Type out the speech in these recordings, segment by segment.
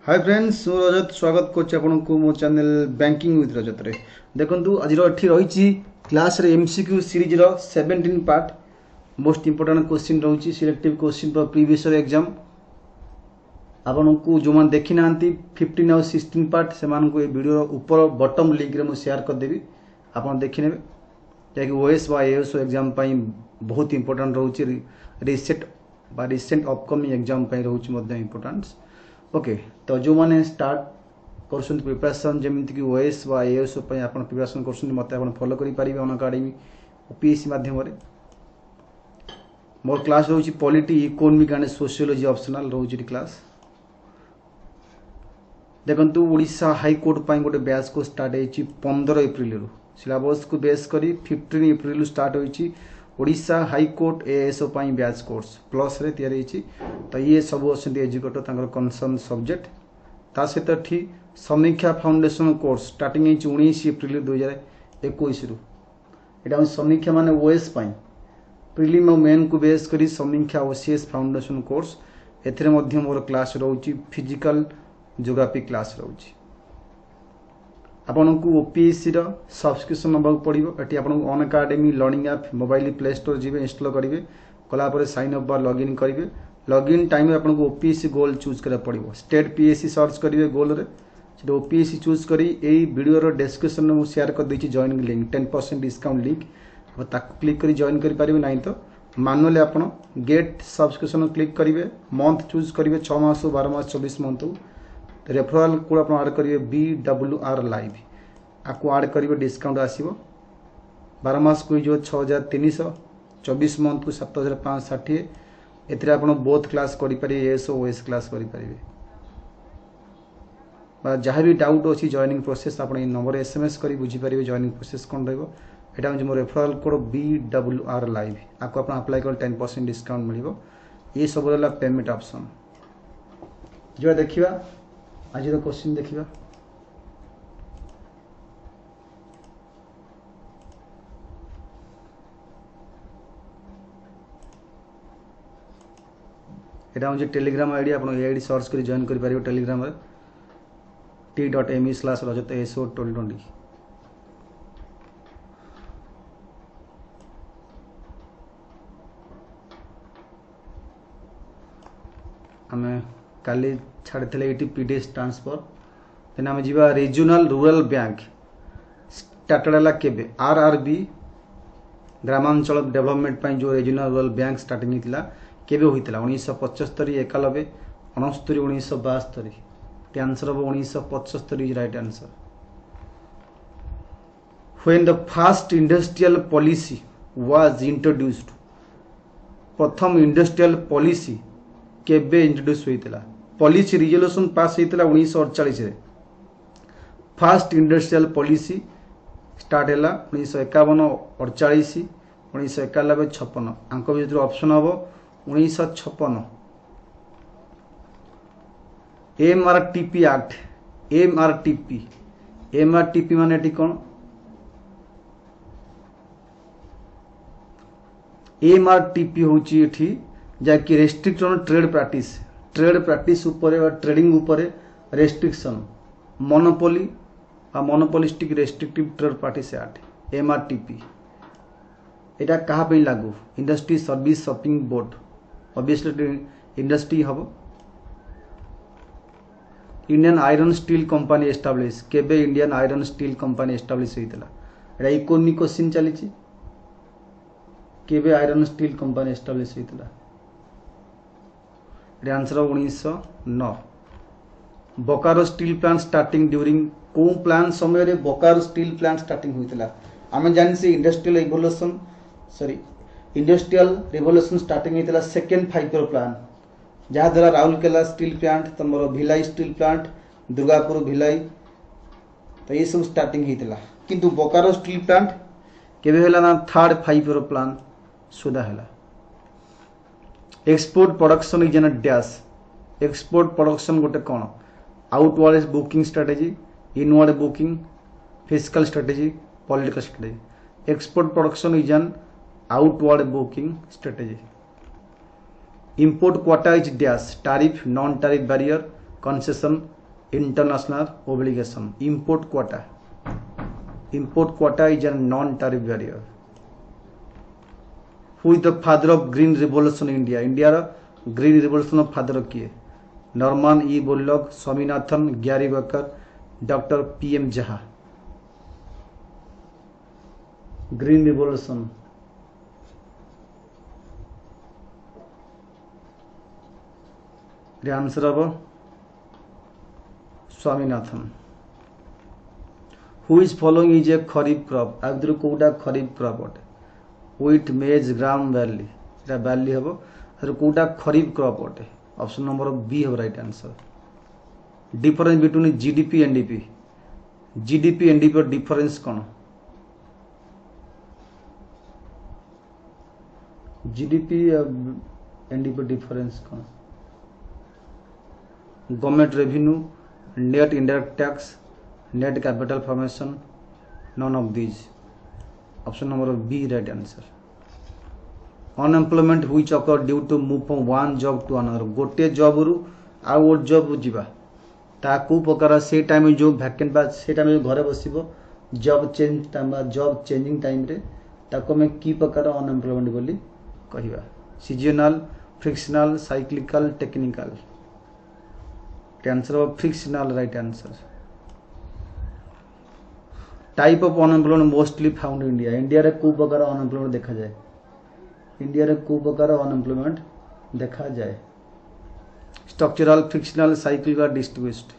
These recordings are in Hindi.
हाय फ्रेंड्स मु रजत स्वागत करछि आपनको मो चैनल बैंकिंग विथ रजत रे। देखंतु आज एठी रहिछि क्लास रे एमसीक्यू सीरीज रो 17 पार्ट मोस्ट इंपोर्टेंट क्वेश्चन रहउछि selective question for previous year exam. आपनको जो मान देखि नांती 15 और 16 पार्ट से मान को ए वीडियो रो ऊपर बॉटम लिंक रे मु शेयर कर देबी आपन देखि नेबे कि ओएस बा एएसओ एग्जाम पई बहुत इंपोर्टेंट रहउछि रिसेंट अपकमिंग एग्जाम पई रहउछि मध्ये इंपोर्टेंस। ओके तो जो मैंने स्टार्ट कर प्रिपरेशन जमीक कि ओएस बा एएसओ आप प्रिपरेशन कर मत फॉलो करेंगे अन अकाडेमी ओपीएससी मध्यम मोर क्लास रोचे polity economic and sociology optional रोचे क्लास। देखंतु ओडिशा हाईकोर्ट पर गोटे बैच को स्टार्ट होती 15 एप्रिल रु सिलेबस को बेस करी 15 एप्रिल स्टार्ट होती Odisha high court ASO batch course plus रे तैयारी तो ये सब अच्छे एजुकेटर कनसर्न सब्जेक्ट ता सहित ठीक समीक्षा फाउंडेशन कोर्स स्टार्टिंग 19 एप्रिल 2021 रु यहाँ समीक्षा माने ओएस प्रिलिम और मेन को बेस करी समीक्षा ओसीएस फाउंडेशन कोर्स एथिरे मध्य मोर क्लास रोची फिजिकल ज्योग्राफी क्लास रोची आपन को ओपीएससी रो सब्सक्रिप्शन नबाक पड़ो। ये आपन Unacademy learning app mobile play store जी इंस्टॉल करेंगे कलापर साइन अप बा लॉगिन करेंगे लॉगिन टाइम में आपको ओपीएससी गोल चूज करा पड़ो स्टेट पीएससी सर्च करेंगे गोल रे से ओपीएससी चूज करी एई वीडियो डिस्क्रिप्शन में मुझे शेयर कर देछि जॉइनिंग लिंक 10% डिस्काउंट लिंक और ताकू क्लिक करी जॉइन करि पारिबे नहीं तो मैनुअली आपन गेट सब्सक्रिप्शन क्लिक करेंगे मंथ चूज करेंगे 6 मास 12 मास 24 मंथ रेफरल कोड आप आड करेंगे BWR लाइव आपको आड करेंगे डिस्काउंट आसीबो 12 मास को जो 6300 24 मंथ को 7560 एथिरे आपण बोथ क्लास करि पारे एएसओ ओएस क्लास करि पारिबे बा जहाँ भी डाउट अच्छी जॉइनिंग प्रोसेस आप नंबर एसएमएस करी बुझी पारे जॉइनिंग प्रोसेस कौन रहा है मो रेफरल कोड BWR लाइव आपको आप अप्लाई कर 10% डिस्काउंट मिल ये सब रहा पेमेंट ऑप्शन जो देखा आज क्वेश्चन देखा यहाँ हूँ टेलीग्राम आईडी आप आईडी सर्च कर जॉइन कर टेलीग्राम t.me/rajat2020 आम काली छाड़ी ये पीडीएस ट्रांसफर देन आम जा रीजनल रूरल बैंक स्टार्टेड है केबे आरआरबी ग्रामांचल डेवलपमेंट जो रीजनल रूरल बैंक स्टार्टिंग होता केबे होता 1975 91 69 1972 आंसर हम 1975 is right answer. When the first industrial policy was introduced प्रथम इंडस्ट्रियल पॉलिसी केबे इंट्रोड्यूस होता पॉलिसी रिजोल्यूशन पास होता 1948 रे फर्स्ट इंडस्ट्रियल पॉलिसी स्टार्ट है 1951 48 1991 56 आंक भर ऑप्शन हम 1956 एमआरटीपी एक्ट एमआरटीपी माने एटी कौन एमआरटीपी होची एठी जाकि रेस्ट्रिक्शन ट्रेड प्रैक्टिस ऊपर ट्रेडिंग ऊपर रेस्ट्रिक्शन मोनोपोली आ monopolistic restrictive trade practice act MRTP एटा कहा पे लागू industry service shopping board obviously industry हम Indian iron steel company establish केबे Indian iron steel company establish होता है इकोनॉमिक क्वेश्चन चली केबे आयरन स्टील कंपनी एस्टाब्लिश होता answer 1909 Bokaro steel plant starting during को प्लान समय रे बोकारो स्टील प्लांट स्टार्टिंग होता आम जानी से industrial revolution industrial revolution starting होता सेकेंड 5 ईयर प्लान जहाँ द्वारा राउरकेला स्टील प्लांट तुम भिलाई स्टील प्लांट दुर्गापुर भिलाई तो ये सब स्टार्टिंग होता किंतु बोकारो स्टील प्लांट केबे होला ना थर्ड 5 ईयर प्लान सुधा है। Export production is an dash export production गोटे कौन outward booking strategy inward booking physical strategy political strategy export production is an outward booking strategy Import quota is dash tariff, non-tariff barrier, concession, international obligation. Import quota. Import quota is a non-tariff barrier. Who is the father of Green Revolution in India? India Green Revolution father किए? Norman E. Borlaug, Swaminathan, Gary Becker, Dr. P.M. Jha. Green Revolution. The answer of Swaminathan. Who is following is a Kharif crop? Abdur Kouda Kharif crop. Wheat, maize, gram, barley. That barley habo. Abdur Kouda Kharif crop. Option number B have right answer. Difference between GDP and NDP. GDP and NDP difference कौन? GDP and NDP difference कौन? Government revenue, net indirect tax, net capital formation, none of these. Option number B right answer. Unemployment which occur due to move from one job to another. गोटे जॉब रु आउ गोटे जॉब जीवा ताकू प्रकार से टाइम जो वैकेंट बा से टाइम जो घरे बसिबो जॉब चेंज टाइम बा जॉब चेंजिंग टाइम रे ताको में की प्रकार अनएम्प्लॉयमेंट बोली कहिबा seasonal frictional cyclical technical answer of frictional right answer type of unemployment mostly found in India India रे को प्रकार अनएम्प्लॉयमेंट देखा जाए इंडिया रे को प्रकार अनएम्प्लॉयमेंट देखा जाए स्ट्रक्चरल फ्रिक्शनल साइक्लिकल डिस्ट्रीब्यूट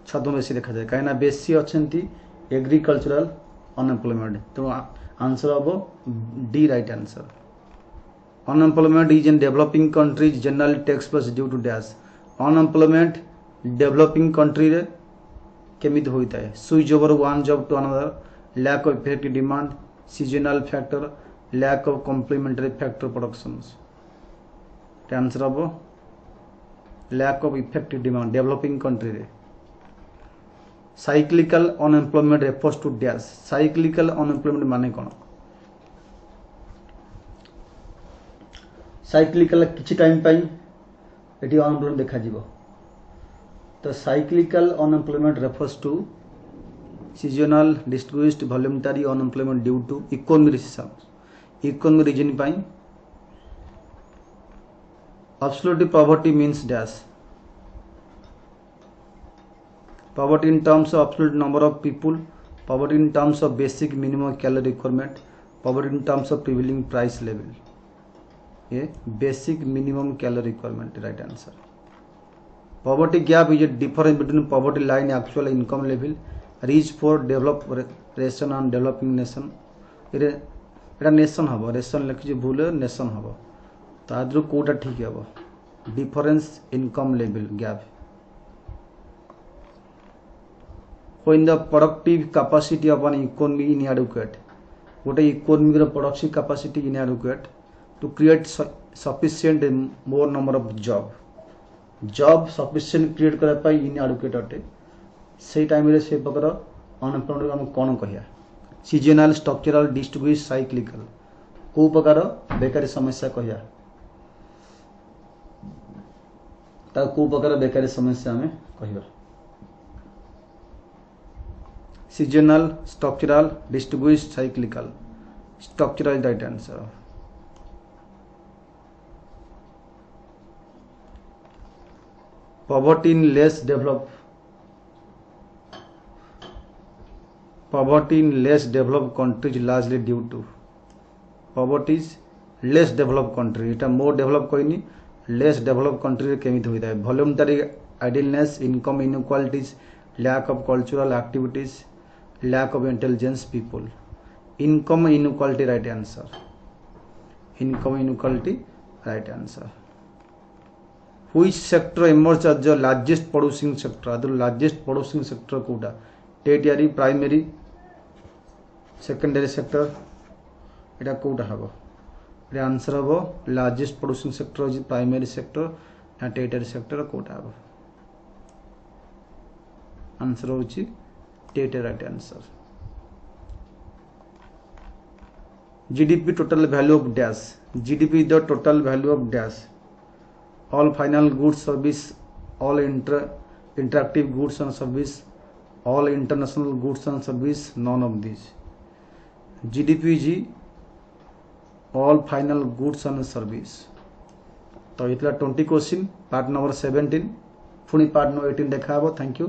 छदो बेसी देखा जाए कहीं बेसी अच्छी एग्रीकल्चरल अनएम्प्लॉयमेंट तो आंसर हम D right answer unemployment is in developing countries generally takes place due to dash unemployment developing country रे केमित होता है switch over one job to another lack of effective demand seasonal factor lack of complementary factor productions answer हम lack of effective demand developing country रे cyclical unemployment refers to dash cyclical unemployment माने कौन साइक्लिकल किछि टाइम पाई एटी अनएम्प्लॉयमेंट देखा जीवो तो cyclical unemployment refers to seasonal distributed voluntary unemployment due to economic reason पाई absolute poverty means dash poverty in terms of absolute number of people poverty in terms of basic minimum calorie requirement poverty in terms of prevailing price level ये basic minimum calorie requirement right answer poverty gap is a difference between poverty line actual income level reach for developed nation and developing nation एटा नेशन हबो रेशन लिखि भूल नेशन हबो ताद्रु कोटा ठीक है difference income level gap when the productive capacity of an economy inadequate गोटे इकोनॉमी रो productive capacity inadequate to create sufficient more number of job sufficient create करा पाई inadequate अटे से टाइम रे से प्रकार अनएम्प्लॉयमेंट हम कोन कहिया सीजनल स्ट्रक्चरल डिस्ट्रीब्यूट साइक्लिकल को प्रकार बेकारी समस्या कहिया ता को प्रकार बेकारी समस्या में कहिबा seasonal structural distribute cyclical structural right answer poverty in less developed countries largely due to poverty is less developed country इटा more developed कोई नहीं less developed country रे केमित होइता है voluntary idleness income inequalities lack of cultural activities lack of intelligence people income inequality right answer income inequality right answer which sector emerged as the largest producing sector the largest producing sector Kota tertiary primary secondary sector एटा कोटा हबो रे आंसर हबो largest producing sector is primary sector या tertiary sector कोटा हबो आंसर होची tertiary right answer GDP total value of dash GDP is the total value of dash all final goods service all interactive goods and service, all international goods and service, none of these. GDPG all final goods and service. तो इतला 20 क्वेश्चन पार्ट नंबर 17 पुणी पार्ट नंबर 18 देखा। Thank you.